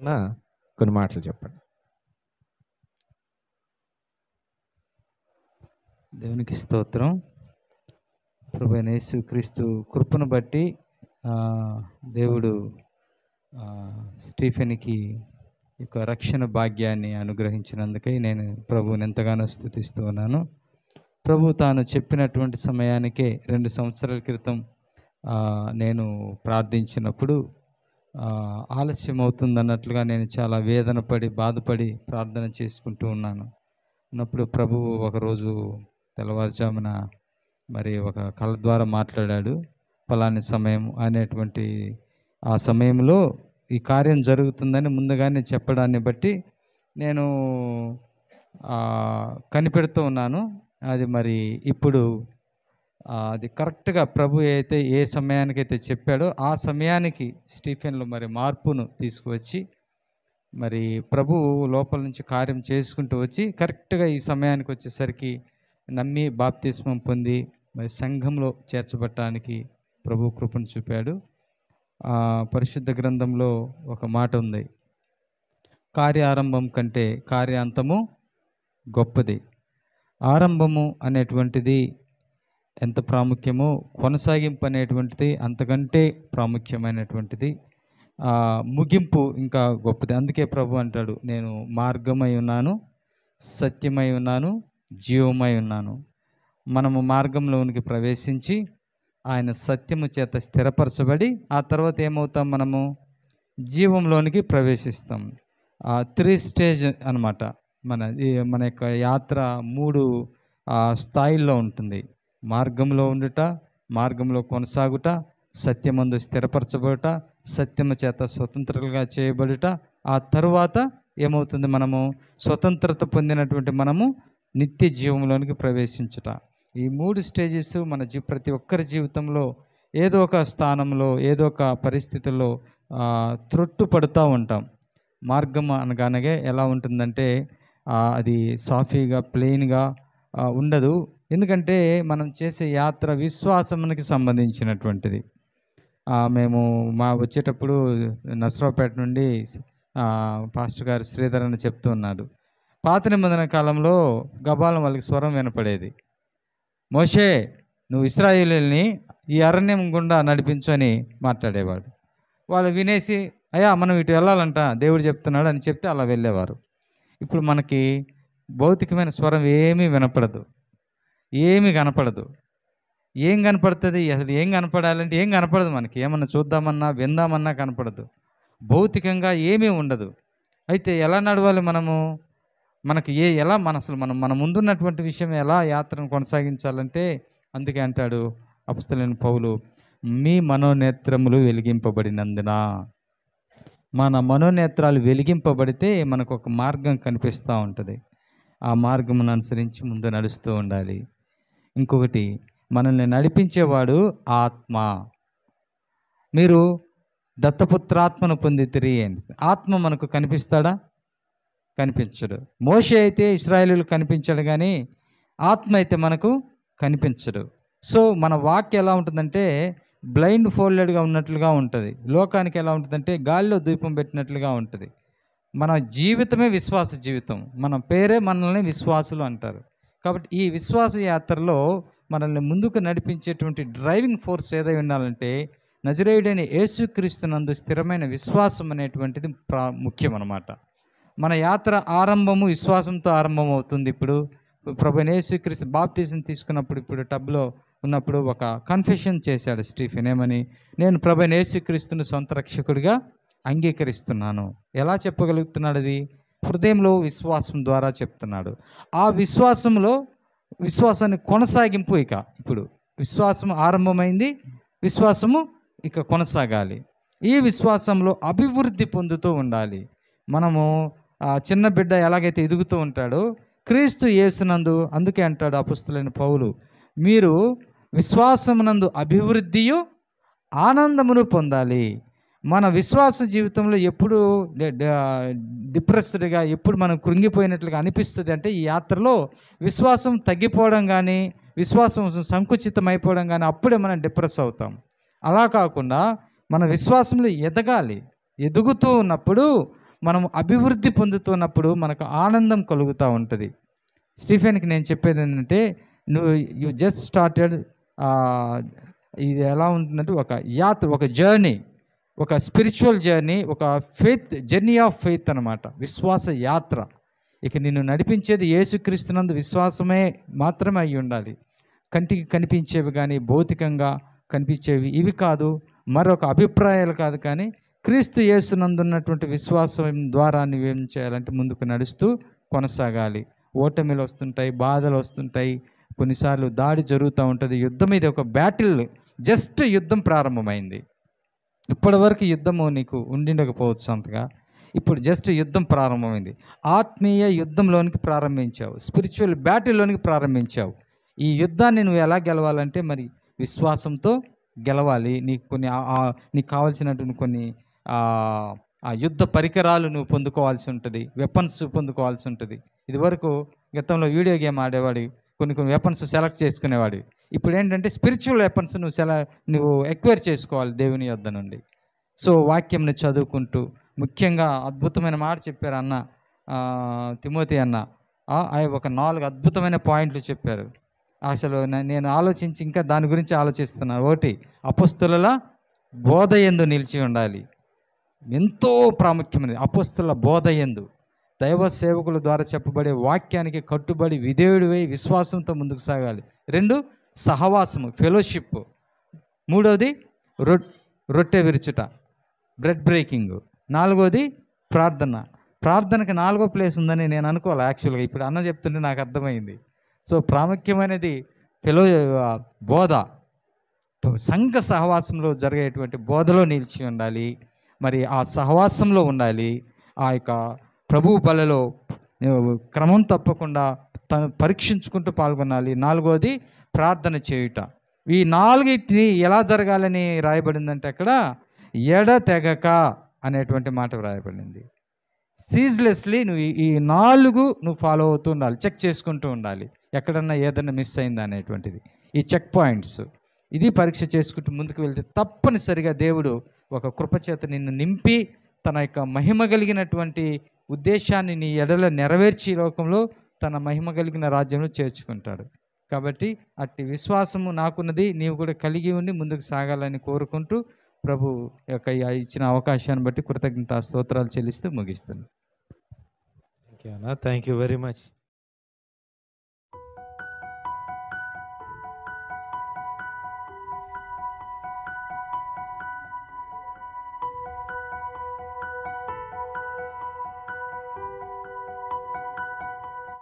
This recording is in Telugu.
నా కొన్ని మాటలు చెప్పండి. దేవునికి స్తోత్రం. ప్రభువైన యేసుక్రీస్తు కృపను బట్టి దేవుడు స్టీఫెన్కి ఈ యొక్క రక్షణ భాగ్యాన్ని అనుగ్రహించినందుకై నేను ప్రభువుని ఎంతగానో స్తుతిస్తూ ఉన్నాను. ప్రభు తాను చెప్పినటువంటి సమయానికే 2 సంవత్సరాల క్రితం నేను ప్రార్థించినప్పుడు ఆలస్యం అవుతుందన్నట్లుగా నేను చాలా వేదన పడి బాధపడి ప్రార్థన చేసుకుంటూ ఉన్నప్పుడు ప్రభువు ఒకరోజు తెల్లవారుజామున మరి ఒక కళ ద్వారా మాట్లాడాడు. ఫలాని సమయం అనేటువంటి ఆ సమయంలో ఈ కార్యం జరుగుతుందని ముందుగానే చెప్పడాన్ని బట్టి నేను కనిపెడుతూ ఉన్నాను. అది మరి ఇప్పుడు అది కరెక్ట్గా ప్రభు అయితే ఏ సమయానికైతే చెప్పాడో ఆ సమయానికి స్టీఫెన్లో మరి మార్పును తీసుకువచ్చి మరి ప్రభు లోపల నుంచి కార్యం చేసుకుంటూ వచ్చి కరెక్ట్గా ఈ సమయానికి వచ్చేసరికి నమ్మి బాప్తిస్మం పొంది మరి సంఘంలో చేర్చబట్టడానికి ప్రభు కృపను చూపాడు. పరిశుద్ధ గ్రంథంలో ఒక మాట ఉంది, కార్యారంభం కంటే కార్యాంతము గొప్పది. ఆరంభము అనేటువంటిది ఎంత ప్రాముఖ్యమో కొనసాగింపు అనేటువంటిది అంతకంటే ప్రాముఖ్యమైనటువంటిది. ముగింపు ఇంకా గొప్పది. అందుకే ప్రభు అంటాడు, నేను మార్గమై ఉన్నాను, సత్యమై ఉన్నాను, జీవమై ఉన్నాను. మనము మార్గంలోనికి ప్రవేశించి ఆయన సత్యము చేత స్థిరపరచబడి ఆ తర్వాత ఏమవుతాం, మనము జీవంలోనికి ప్రవేశిస్తాం. 3 స్టేజ్ అనమాట. మన యొక్క యాత్ర 3 స్థాయిల్లో ఉంటుంది. మార్గంలో ఉండుట, మార్గంలో కొనసాగుట, సత్యమందు స్థిరపరచబడుట, సత్యము చేత స్వతంత్రులుగా చేయబడుట. ఆ తరువాత ఏమవుతుంది, మనము స్వతంత్రత పొందినటువంటి మనము నిత్య జీవంలోనికి ప్రవేశించుట. ఈ 3 స్టేజెస్ మన ప్రతి ఒక్కరి జీవితంలో ఏదో ఒక స్థానంలో ఏదో ఒక పరిస్థితుల్లో త్రొట్టుపడుతూ ఉంటాం. మార్గం అనగానే ఎలా ఉంటుందంటే అది సాఫీగా ప్లెయిన్గా ఉండదు. ఎందుకంటే మనం చేసే యాత్ర విశ్వాసమునికి సంబంధించినటువంటిది. మేము వచ్చేటప్పుడు నర్సరావుపేట నుండి పాస్టర్ గారు శ్రీధర్ అని చెప్తూ ఉన్నాడు, పాత నిబంధన కాలంలో గబాలం వాళ్ళకి స్వరం వినపడేది, మోషే నువ్వు ఇశ్రాయేలీయుల్ని ఈ అరణ్యం గుండా నడిపించు అని మాట్లాడేవాడు. వాళ్ళు వినేసి అయ్యా మనం ఇటు వెళ్ళాలంట దేవుడు చెప్తున్నాడు అని చెప్తే అలా వెళ్ళేవారు. ఇప్పుడు మనకి భౌతికమైన స్వరం ఏమీ వినపడదు, ఏమీ కనపడదు. ఏం కనపడుతుంది అసలు? ఏం కనపడాలంటే ఏం కనపడదు. మనకి ఏమన్నా చూద్దామన్నా విందామన్నా కనపడదు. భౌతికంగా ఏమీ ఉండదు. అయితే ఎలా నడవాలి మనము? మనకి ఎలా అసలు మన ముందున్నటువంటి విషయం ఎలా యాత్రను కొనసాగించాలంటే అందుకే అంటాడు అపొస్తలుడైన పౌలు, మీ మనోనేత్రములు వెలిగింపబడినందున. మన మనోనేత్రాలు వెలిగింపబడితే మనకు ఒక మార్గం కనిపిస్తూ ఉంటుంది. ఆ మార్గమును అనుసరించి ముందు నడుస్తూ ఉండాలి. ఇంకొకటి, మనల్ని నడిపించేవాడు ఆత్మ. మీరు దత్తపుత్రాత్మను పొందితిరి అని. ఆత్మ మనకు కనిపిస్తాడా? కనిపించడు. మోషే అయితే ఇశ్రాయేలీయులు కనిపించాడు, కానీ ఆత్మ అయితే మనకు కనిపించడు. సో మన వాక్ ఎలా ఉంటుందంటే బ్లైండ్ ఫోల్డెడ్గా ఉన్నట్లుగా ఉంటుంది. లోకానికి ఎలా ఉంటుందంటే గాలిలో దీపం పెట్టినట్లుగా ఉంటుంది. మన జీవితమే విశ్వాస జీవితం. మన పేరే మనల్ని విశ్వాసులు అంటారు. కాబట్టి ఈ విశ్వాస యాత్రలో మనల్ని ముందుకు నడిపించేటువంటి డ్రైవింగ్ ఫోర్స్ ఏదై ఉండాలంటే నజరేయుడైన యేసుక్రీస్తునందు స్థిరమైన విశ్వాసం అనేటువంటిది ముఖ్యం అన్నమాట. మన యాత్ర ఆరంభము విశ్వాసంతో ఆరంభం అవుతుంది. ఇప్పుడు ప్రభువైన యేసుక్రీస్తు బాప్తిజం తీసుకున్నప్పుడు, ఇప్పుడు టబ్లో ఉన్నప్పుడు ఒక కన్ఫెషన్ చేశాడు స్టీఫెన్. ఏమని? నేను ప్రభువైన యేసుక్రీస్తుని సొంత రక్షకుడిగా అంగీకరిస్తున్నాను. ఎలా చెప్పగలుగుతున్నాడు? అది హృదయంలో విశ్వాసం ద్వారా చెప్తున్నాడు. ఆ విశ్వాసాన్ని కొనసాగింపు. ఇప్పుడు విశ్వాసం ఆరంభమైంది, విశ్వాసము ఇక కొనసాగాలి. ఈ విశ్వాసంలో అభివృద్ధి పొందుతూ ఉండాలి. మనము చిన్న బిడ్డ ఎలాగైతే ఎదుగుతూ ఉంటాడో క్రీస్తు యేసునందు, అందుకే అంటాడు అపొస్తలుడైన పౌలు, మీరు విశ్వాసమునందు అభివృద్ధియు ఆనందమును పొందాలి. మన విశ్వాస జీవితంలో ఎప్పుడు డిప్రెస్డ్గా, ఎప్పుడు మనం కృంగిపోయినట్లుగా అనిపిస్తుంది అంటే ఈ యాత్రలో విశ్వాసం తగ్గిపోవడం కానీ, విశ్వాసం సంకుచితం అయిపోవడం కానీ, అప్పుడే మనం డిప్రెస్ అవుతాం. అలా కాకుండా మన విశ్వాసంలో ఎదగాలి. ఎదుగుతూ ఉన్నప్పుడు మనం అభివృద్ధి పొందుతున్నప్పుడు మనకు ఆనందం కలుగుతూ ఉంటుంది. స్టీఫెన్కి నేను చెప్పేది ఏంటంటే, యు జస్ట్ స్టార్టెడ్, ఇది ఎలా ఉంటుందంటే ఒక యాత్ర, ఒక జర్నీ, ఒక స్పిరిచువల్ జర్నీ, ఒక ఫెయిత్ జర్నీ ఆఫ్ ఫెయిత్ అనమాట, విశ్వాస యాత్ర. ఇక నిన్ను నడిపించేది యేసుక్రీస్తునందు విశ్వాసమే మాత్రమే అయి ఉండాలి. కంటికి కనిపించేవి కానీ, భౌతికంగా కనిపించేవి ఇవి కాదు, మరొక అభిప్రాయాలు కాదు, కానీ క్రీస్తు యేసునందున్నటువంటి విశ్వాసం ద్వారా నువ్వేం చేయాలంటే ముందుకు నడుస్తూ కొనసాగాలి. ఓటమిలు వస్తుంటాయి, బాధలు వస్తుంటాయి, కొన్నిసార్లు దాడి జరుగుతూ ఉంటుంది. యుద్ధం ఇది ఒక బ్యాటిల్, జస్ట్ యుద్ధం ప్రారంభమైంది. ఇప్పటివరకు యుద్ధము నీకు ఉండిండకపోవచ్చు అంతగా, ఇప్పుడు జస్ట్ యుద్ధం ప్రారంభమైంది. ఆత్మీయ యుద్ధంలోనికి ప్రారంభించావు, స్పిరిచువల్ బ్యాటిల్లోనికి ప్రారంభించావు. ఈ యుద్ధాన్ని నువ్వు ఎలా గెలవాలంటే మరి విశ్వాసంతో గెలవాలి. నీకు కొన్ని నీకు కావాల్సినటువంటి కొన్ని ఆ యుద్ధ పరికరాలు నువ్వు పొందుకోవాల్సి ఉంటుంది, వెపన్స్ పొందుకోవాల్సి ఉంటుంది. ఇదివరకు గతంలో వీడియో గేమ్ ఆడేవాడి, కొన్ని వెపన్స్ సెలెక్ట్ చేసుకునేవాడు. ఇప్పుడు ఏంటంటే స్పిరిచువల్ వెపన్స్ నువ్వు ఎక్వైర్ చేసుకోవాలి దేవుని యొద్ద నుండి. సో వాక్యంని చదువుకుంటూ, ముఖ్యంగా అద్భుతమైన మాట చెప్పారు అన్న, తిమోతి అన్న, ఒక 4 అద్భుతమైన పాయింట్లు చెప్పారు. అసలు నేను ఆలోచించి ఇంకా దాని గురించి ఆలోచిస్తున్నాను. ఒకటి, అపొస్తలుల బోధ యందు నిలిచి ఉండాలి, ఎంతో ప్రాముఖ్యమైనది. అపొస్తలుల బోధ యందు, దైవ సేవకుల ద్వారా చెప్పబడే వాక్యానికి కట్టుబడి విధేయుడివై విశ్వాసంతో ముందుకు సాగాలి. 2, సహవాసము, ఫెలోషిప్. 3వది రొట్టె విరుచుట, బ్రెడ్ బ్రేకింగ్. 4వది ప్రార్థన. ప్రార్థనకి 4వ ప్లేస్ ఉందని నేను అనుకోవాలి యాక్చువల్గా, ఇప్పుడు అన్న చెప్తుంటే నాకు అర్థమైంది. సో ప్రాముఖ్యమైనది బోధ, సంఘ సహవాసంలో జరిగేటువంటి బోధలో నిలిచి ఉండాలి. మరి ఆ సహవాసంలో ఉండాలి. ఆ యొక్క ప్రభు బలలో క్రమం తప్పకుండా తను పరీక్షించుకుంటూ పాల్గొనాలి. 4వది ప్రార్థన చేయుట. ఈ 4టిని ఎలా జరగాలని రాయబడిందంటే అక్కడ ఎడతెగక అనేటువంటి మాట రాయబడింది. సీజ్లెస్లీ నువ్వు ఈ 4 నువ్వు ఫాలో అవుతూ ఉండాలి, చెక్ చేసుకుంటూ ఉండాలి, ఎక్కడన్నా ఏదన్నా మిస్ అయిందా అనేటువంటిది. ఈ చెక్ పాయింట్స్ ఇది పరీక్ష చేసుకుంటూ ముందుకు వెళ్తే తప్పనిసరిగా దేవుడు ఒక కృపచేత నిన్ను నింపి తన యొక్క మహిమ కలిగినటువంటి ఉద్దేశాన్ని నీ ఎడల నెరవేర్చి లోకంలో తన మహిమ కలిగిన రాజ్యంలో చేర్చుకుంటాడు. కాబట్టి అట్టి విశ్వాసము నాకున్నది, నీవు కూడా కలిగి ఉండి ముందుకు సాగాలని కోరుకుంటూ ప్రభు యొక్క ఇచ్చిన అవకాశాన్ని బట్టి కృతజ్ఞతా స్తోత్రాలు చెల్లిస్తూ ముగిస్తున్నాను. Thank you very much.